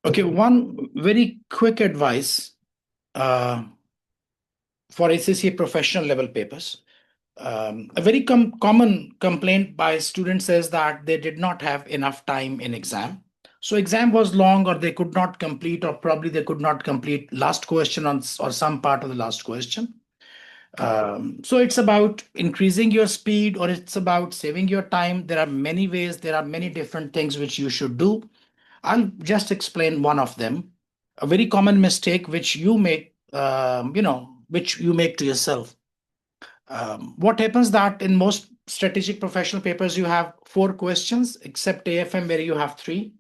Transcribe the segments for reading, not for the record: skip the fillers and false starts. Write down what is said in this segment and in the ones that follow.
Okay, one very quick advice uh, for ACCA professional level papers. A very common complaint by students is that they did not have enough time in exam. So exam was long, or they could not complete, or probably they could not complete last question on or some part of the last question. So it's about increasing your speed, or it's about saving your time. There are many ways, there are many different things which you should do. I'll just explain one of them. A very common mistake which you make, which you make to yourself. What happens that in most strategic professional papers, you have four questions, except AFM where you have three.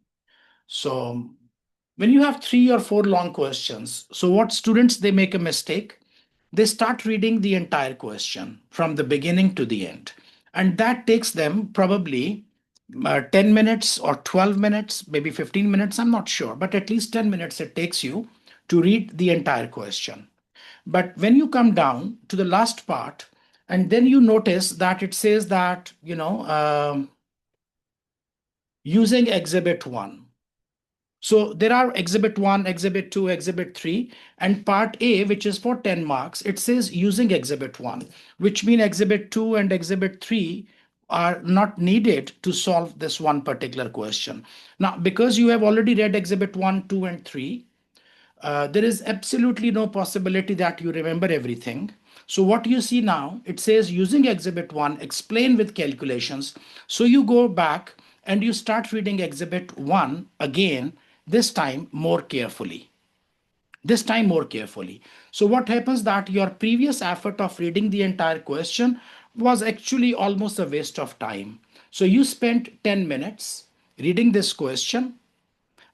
So when you have three or four long questions, so what students, they make a mistake. They start reading the entire question from the beginning to the end. And that takes them probably 10 minutes or 12 minutes, maybe 15 minutes, I'm not sure, but at least 10 minutes it takes you to read the entire question. But when you come down to the last part, and then you notice that it says that, using exhibit one. So there are exhibit one, exhibit two, exhibit three, and part A, which is for 10 marks, it says using exhibit one, which means exhibit two and exhibit three are not needed to solve this one particular question. Now, because you have already read exhibit one, two, and three, there is absolutely no possibility that you remember everything. So what you see now, it says using exhibit 1, explain with calculations. So you go back and you start reading exhibit 1 again, this time more carefully. This time more carefully. So what happens that your previous effort of reading the entire question was actually almost a waste of time. So you spent 10 minutes reading this question,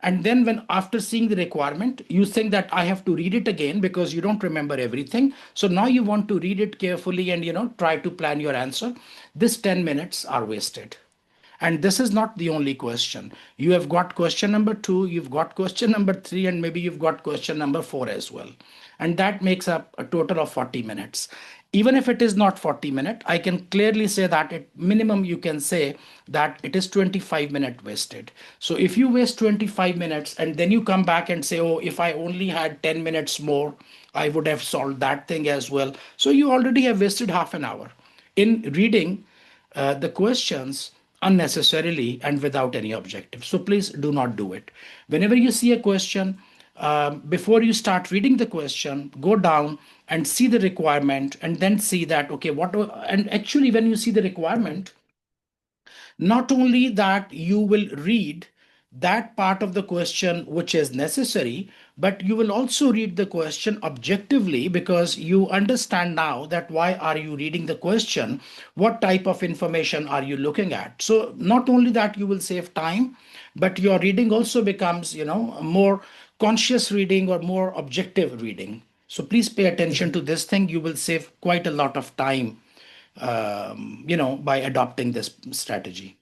and then when after seeing the requirement you think that I have to read it again because you don't remember everything, so now you want to read it carefully and try to plan your answer. This 10 minutes are wasted. And this is not the only question. You have got question number 2, you've got question number 3, and maybe you've got question number 4 as well. And that makes up a total of 40 minutes. Even if it is not 40 minutes, I can clearly say that at minimum you can say that it is 25 minutes wasted. So if you waste 25 minutes and then you come back and say, oh, if I only had 10 minutes more, I would have solved that thing as well. So you already have wasted half an hour in reading the questions unnecessarily and without any objective. So please do not do it. Whenever you see a question, before you start reading the question, go down and see the requirement, and then see that, okay, and actually, when you see the requirement, not only that you will read that part of the question which is necessary, but you will also read the question objectively, because you understand now that why are you reading the question, what type of information are you looking at. So not only that you will save time, but your reading also becomes a more conscious reading or more objective reading. So please pay attention to this thing. You will save quite a lot of time by adopting this strategy.